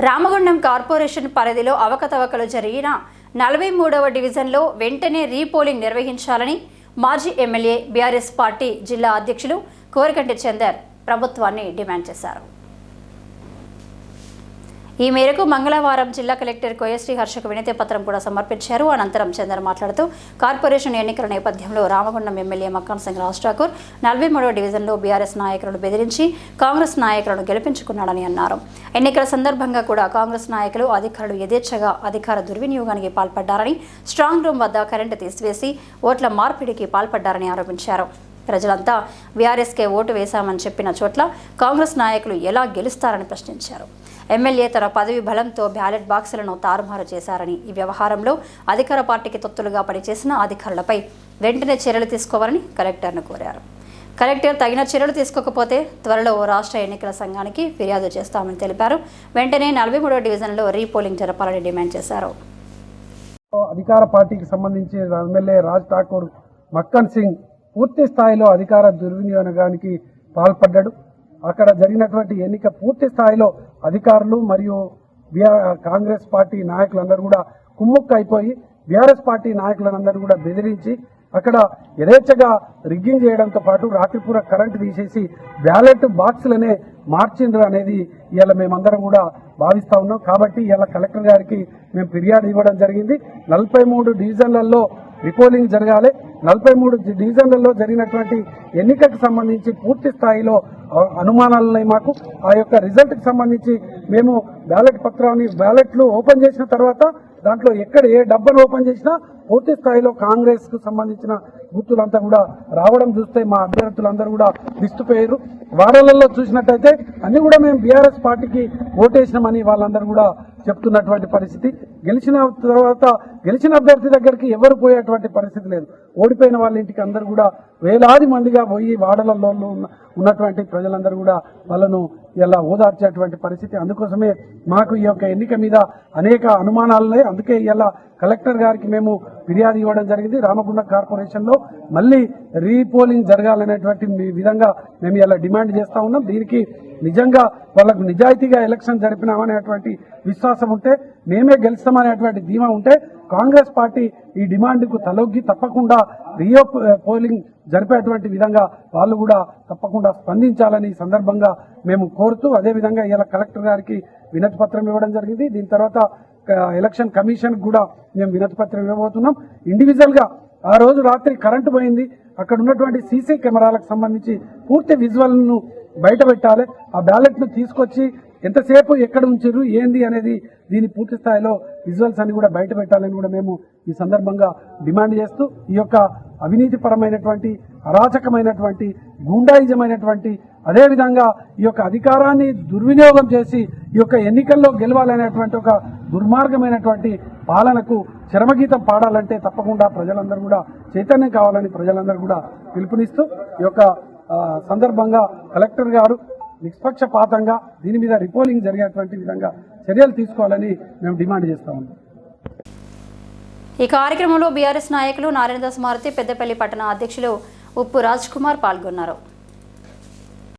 Ramagundam corporation పరిధిలో అవకతవకలు జరిగిన 43వ డివిజన్లో వెంటనే రీపోలింగ్ నిర్వహించాలని మాజీ ఎమ్మెల్యే బీఆర్ఎస్ పార్టీ జిల్లా అధ్యక్షులు కోరికంటి చందర్ ప్రభుత్వాన్ని డిమాండ్ చేశారు. ఈ మేరకు మంగళవారం జిల్లా కలెక్టర్ కోయశ్రీ హర్షకు వినతి పత్రం కూడా సమర్పించారు. అనంతరం చందర్ మాట్లాడుతూ కార్పొరేషన్ ఎన్నికల నేపథ్యంలో రామగుండం ఎమ్మెల్యే మక్కాన్ సింగ్ రాజ్ ఠాకూర్ 43వ డివిజన్లో బీఆర్ఎస్ నాయకులను బెదిరించి కాంగ్రెస్ నాయకులను గెలిపించుకున్నాడని అన్నారు. ఎన్నికల సందర్భంగా కూడా కాంగ్రెస్ నాయకులు అధికారులు యథేచ్ఛగా అధికార దుర్వినియోగానికి పాల్పడ్డారని, స్ట్రాంగ్ రూమ్ వద్ద కరెంటు తీసివేసి ఓట్ల మార్పిడికి పాల్పడ్డారని ఆరోపించారు. ప్రజలంతా బీఆర్ఎస్కే ఓటు వేశామని చెప్పిన చోట్ల కాంగ్రెస్ నాయకులు ఎలా గెలుస్తారని ప్రశ్నించారు. ఎమ్మెల్యే తన పదవి బలంతో బ్యాలెట్ బాక్సులను తారుమారు చేశారని, ఈ వ్యవహారంలో అధికార పార్టీకి తొత్తులుగా పనిచేసిన అధికారులపై వెంటనే చర్యలు తీసుకోవాలని కలెక్టర్ను కోరారు. కలెక్టర్ తగిన చర్యలు తీసుకోకపోతే త్వరలో రాష్ట్ర ఎన్నికల సంఘానికి ఫిర్యాదు చేస్తామని తెలిపారు. వెంటనే 43వ డివిజన్లో రీపోలింగ్ జరపాలని డిమాండ్ చేశారు. అధికార పార్టీకి సంబంధించి ఎమ్మెల్యే రాజ్ ఠాకూర్ మక్కన్ సింగ్ పూర్తి స్థాయిలో అధికార దుర్వినియోగానికి పాల్పడ్డాడు. అక్కడ జరిగినటువంటి ఎన్నిక పూర్తి స్థాయిలో అధికారులు మరియు కాంగ్రెస్ పార్టీ నాయకులందరూ కూడా కుమ్ముక్కు అయిపోయి బీఆర్ఎస్ పార్టీ నాయకులందరూ కూడా బెదిరించి అక్కడ యథేచ్ఛగా రిగ్గింగ్ చేయడంతో పాటు రాత్రిపూర కరెంటు తీసేసి బ్యాలెట్ బాక్సులనే మార్చిండ్రు అనేది ఇవాళ మేమందరం కూడా భావిస్తూ ఉన్నాం. కాబట్టి ఇవాళ కలెక్టర్ గారికి మేము ఫిర్యాదు ఇవ్వడం జరిగింది. 43 డివిజన్లలో రీపోలింగ్ జరగాలి. 43 డివిజన్లలో జరిగినటువంటి ఎన్నికకు సంబంధించి పూర్తి స్థాయిలో అనుమానాలు ఉన్నాయి మాకు. ఆ యొక్క రిజల్ట్కి సంబంధించి మేము బ్యాలెట్లు ఓపెన్ చేసిన తర్వాత దాంట్లో ఎక్కడ ఏ డబ్బాను ఓపెన్ చేసినా పూర్తి స్థాయిలో కాంగ్రెస్కు సంబంధించిన గుర్తులంతా కూడా రావడం చూస్తే మా అభ్యర్థులందరూ కూడా విస్తుపోయారు. వారాలలో చూసినట్టయితే అన్ని కూడా మేము బీఆర్ఎస్ పార్టీకి ఓటేసినామని వాళ్ళందరూ కూడా చెప్తున్నటువంటి పరిస్థితి. గెలిచిన తర్వాత గెలిచిన అభ్యర్థి దగ్గరికి ఎవరు పోయేటువంటి పరిస్థితి లేదు. ఓడిపోయిన వాళ్ళ ఇంటికి అందరూ కూడా వేలాది మందిగా పోయి వాడలలో ఉన్నటువంటి ప్రజలందరూ కూడా వాళ్ళను ఇలా ఓదార్చేటువంటి పరిస్థితి. అందుకోసమే మాకు ఈ యొక్క ఎన్నిక మీద అనేక అనుమానాలున్నాయి. అందుకే ఇలా కలెక్టర్ గారికి మేము ఫిర్యాదు ఇవ్వడం జరిగింది. రామగుండం కార్పొరేషన్లో మళ్ళీ రీపోలింగ్ జరగాలనేటువంటి విధంగా మేము ఇలా డిమాండ్ చేస్తూ ఉన్నాం. దీనికి నిజంగా వాళ్ళకు నిజాయితీగా ఎలక్షన్ జరిపినామనేటువంటి విశ్వాసం ఉంటే, మేమే గెలుస్తామనేటువంటి ధీమా ఉంటే కాంగ్రెస్ పార్టీ ఈ డిమాండ్కు తలొగ్గి తప్పకుండా పోలింగ్ జరిపేటువంటి విధంగా వాళ్ళు కూడా తప్పకుండా స్పందించాలని ఈ సందర్భంగా మేము కోరుతూ, అదేవిధంగా ఇలా కలెక్టర్ గారికి వినతి పత్రం ఇవ్వడం జరిగింది. దీని తర్వాత ఎలక్షన్ కమిషన్ కూడా మేము వినతి పత్రం ఇవ్వబోతున్నాం. ఇండివిజువల్గా ఆ రోజు రాత్రి కరెంటు పోయింది, అక్కడ ఉన్నటువంటి సీసీ కెమెరాలకు సంబంధించి పూర్తి విజువల్ను బయట పెట్టాలి. ఆ బ్యాలెట్ను తీసుకొచ్చి ఎంతసేపు ఎక్కడ ఉంచారు ఏంది అనేది దీని పూర్తి స్థాయిలో విజువల్స్ అన్ని కూడా బయట పెట్టాలని కూడా మేము ఈ సందర్భంగా డిమాండ్ చేస్తూ, ఈ యొక్క అవినీతిపరమైనటువంటి అరాచకమైనటువంటి గూండాయిజమైనటువంటి అదేవిధంగా ఈ యొక్క అధికారాన్ని దుర్వినియోగం చేసి ఈ యొక్క ఎన్నికల్లో గెలవాలనేటువంటి ఒక దుర్మార్గమైనటువంటి పాలనకు చరమగీతం పాడాలంటే తప్పకుండా ప్రజలందరూ కూడా చైతన్యం కావాలని ప్రజలందరూ కూడా పిలుపునిస్తూ ఈ యొక్క సందర్భంగా కలెక్టర్ గారు నిష్పక్షపాతంగా దీని మీద రీపోలింగ్ జరిగేటువంటి విధంగా చర్యలు తీసుకోవాలని మేము డిమాండ్ చేస్తా ఉన్నాం. ఈ కార్యక్రమంలో బీఆర్ఎస్ నాయకులు నారాయణదాస్ మారుతి, పెద్దపల్లి పట్టణ అధ్యక్షులు ఉప్పు రాజ్ కుమార్ పాల్గొన్నారు.